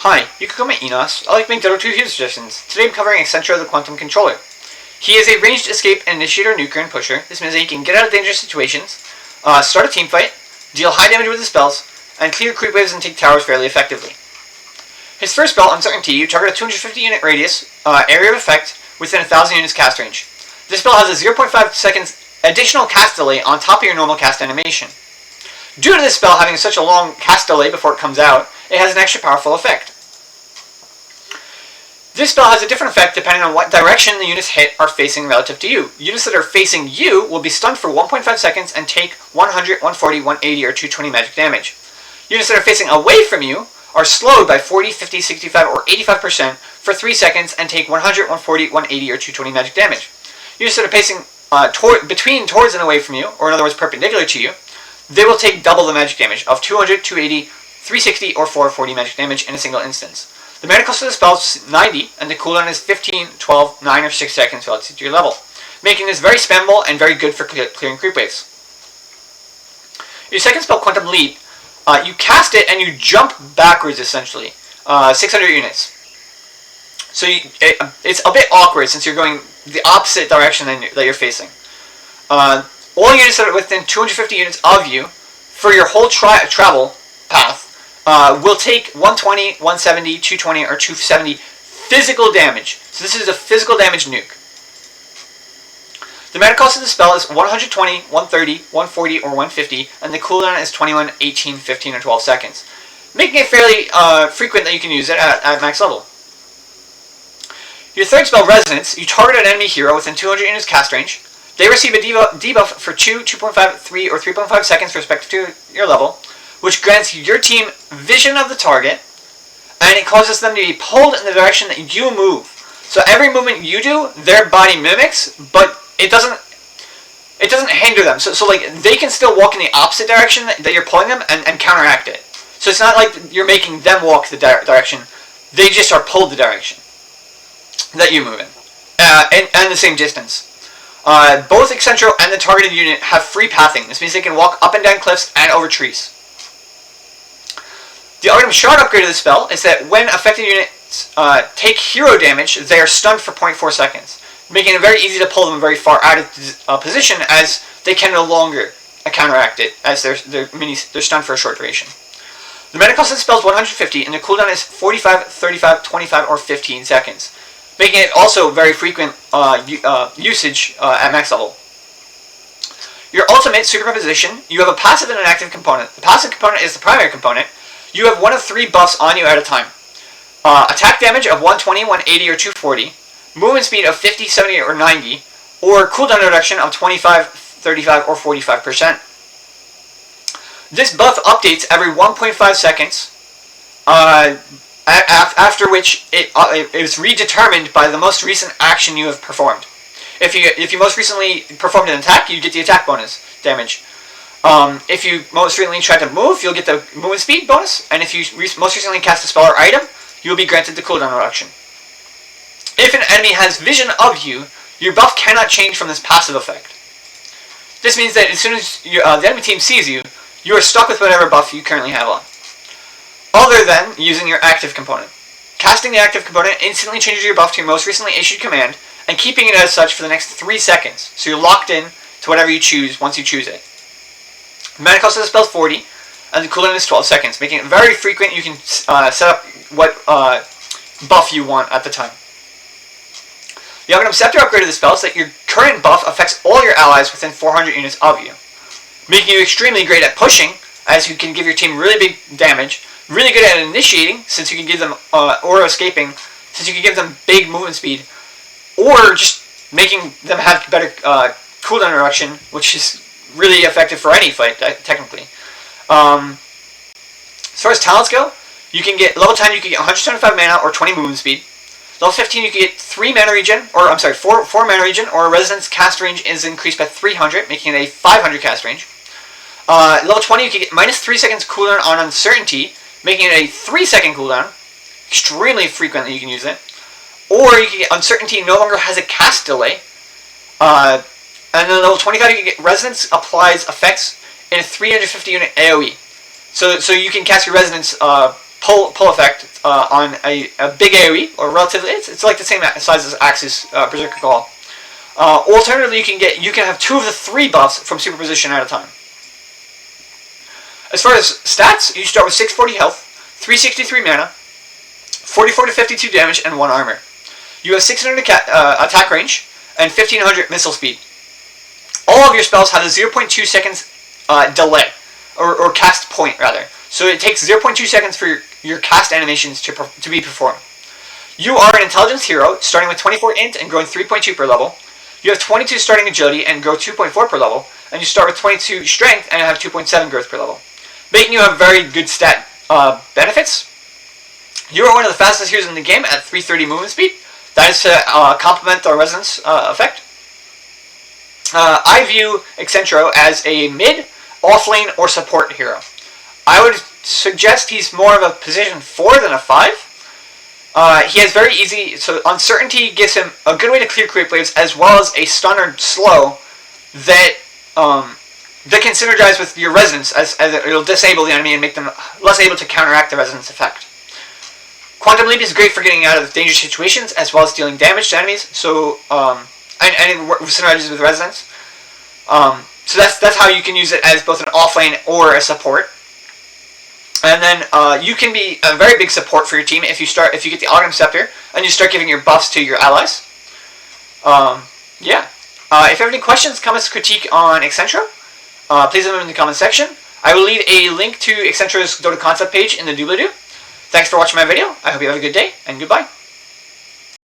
Hi, you can call me Enas. I like to make Dota 2 user suggestions. Today I'm covering Excentro, the Quantum Controller. He is a ranged escape initiator, nuker, and pusher. This means that he can get out of dangerous situations, start a team fight, deal high damage with his spells, and clear creep waves and take towers fairly effectively. His first spell, Uncertainty, you target a 250 unit radius, area of effect, within 1000 units cast range. This spell has a 0.5 seconds additional cast delay on top of your normal cast animation. Due to this spell having such a long cast delay before it comes out, it has an extra powerful effect. This spell has a different effect depending on what direction the units hit are facing relative to you. Units that are facing you will be stunned for 1.5 seconds and take 100, 140, 180, or 220 magic damage. Units that are facing away from you are slowed by 40, 50, 65, or 85% for 3 seconds and take 100, 140, 180, or 220 magic damage. Units that are facing towards and away from you, or in other words perpendicular to you, they will take double the magic damage of 200, 280, 360, or 440 magic damage in a single instance. The mana cost of the spell is 90, and the cooldown is 15, 12, 9, or 6 seconds relative to your level, making this very spammable and very good for clearing creep waves. Your second spell, Quantum Leap, you cast it and you jump backwards essentially, 600 units. So it's a bit awkward since you're going the opposite direction that you're facing. All units that are within 250 units of you, for your whole travel path, will take 120, 170, 220, or 270 physical damage. So this is a physical damage nuke. The mana cost of the spell is 120, 130, 140, or 150, and the cooldown is 21, 18, 15, or 12 seconds, making it fairly frequent that you can use it at max level. Your third spell, Resonance, you target an enemy hero within 200 units cast range. They receive a debuff for 2, 2.5, 3, or 3.5 seconds respective to your level, which grants your team vision of the target, and it causes them to be pulled in the direction that you move. So every movement you do, their body mimics, but it doesn't hinder them. So like they can still walk in the opposite direction that you're pulling them and counteract it. So it's not like you're making them walk the direction; they just are pulled the direction that you move in, and the same distance. Both Excentro and the targeted unit have free pathing. This means they can walk up and down cliffs and over trees. The item shard upgrade of the spell is that when affected units take hero damage, they are stunned for 0.4 seconds, making it very easy to pull them very far out of position, as they can no longer counteract it, as they're stunned for a short duration. The mana cost of the spell is 150, and the cooldown is 45, 35, 25, or 15 seconds, making it also very frequent usage at max level. Your ultimate, Superposition, you have a passive and an active component. The passive component is the primary component. You have one of 3 buffs on you at a time. Attack damage of 120, 180, or 240, movement speed of 50, 70, or 90, or cooldown reduction of 25, 35, or 45%. This buff updates every 1.5 seconds, after which it is redetermined by the most recent action you have performed. If you most recently performed an attack, you get the attack bonus damage. If you most recently tried to move, you'll get the movement speed bonus, and if you most recently cast a spell or item, you will be granted the cooldown reduction. If an enemy has vision of you, your buff cannot change from this passive effect. This means that as soon as the enemy team sees you, you are stuck with whatever buff you currently have on, other than using your active component. Casting the active component instantly changes your buff to your most recently issued command, and keeping it as such for the next 3 seconds, so you're locked in to whatever you choose once you choose it. The mana cost of the spell is 40, and the cooldown is 12 seconds, making it very frequent. You can set up what buff you want at the time. The Aghanim Scepter upgrade of the spell is that your current buff affects all your allies within 400 units of you, making you extremely great at pushing, as you can give your team really big damage, really good at initiating, since you can give them, or escaping, since you can give them big movement speed, or just making them have better cooldown reduction, which is really effective for any fight, technically. As far as talents go, you can get level 10. You can get 175 mana or 20 movement speed. Level 15, you can get 4 mana regen, or a Resonance cast range is increased by 300, making it a 500 cast range. Level 20, you can get minus 3 seconds cooldown on Uncertainty, making it a 3-second cooldown. Extremely frequent that you can use it. Or you can get Uncertainty no longer has a cast delay. And then level 25, you can get Resonance applies effects in a 350 unit AoE. So you can cast your Resonance pull effect on a big AoE, or relatively, it's like the same size as Axe's Berserker Call. Alternatively, you can have 2 of the 3 buffs from superposition at a time. As far as stats, you start with 640 health, 363 mana, 44 to 52 damage, and 1 armor. You have 600 attack range and 1500 missile speed. All of your spells have a 0.2 seconds delay, or cast point rather. So it takes 0.2 seconds for your cast animations to be performed. You are an intelligence hero, starting with 24 int and growing 3.2 per level. You have 22 starting agility and grow 2.4 per level, and you start with 22 strength and have 2.7 growth per level, making you have very good stat benefits. You are one of the fastest heroes in the game at 330 movement speed. That is to complement the resonance effect. I view Excentro as a mid, offlane, or support hero. I would suggest he's more of a position 4 than a 5. He has very easy, so uncertainty gives him a good way to clear creep waves, as well as a stun or slow that can synergize with your resonance, as it'll disable the enemy and make them less able to counteract the resonance effect. Quantum Leap is great for getting out of dangerous situations, as well as dealing damage to enemies. So and it synergizes with resonance. So that's how you can use it as both an offlane or a support. And then you can be a very big support for your team if you get the Autumn Scepter and you start giving your buffs to your allies. Yeah. If you have any questions, comments, critique on Excentro, please leave them in the comment section. I will leave a link to Excentro's Dota concept page in the doobly-doo. Thanks for watching my video. I hope you have a good day, and goodbye.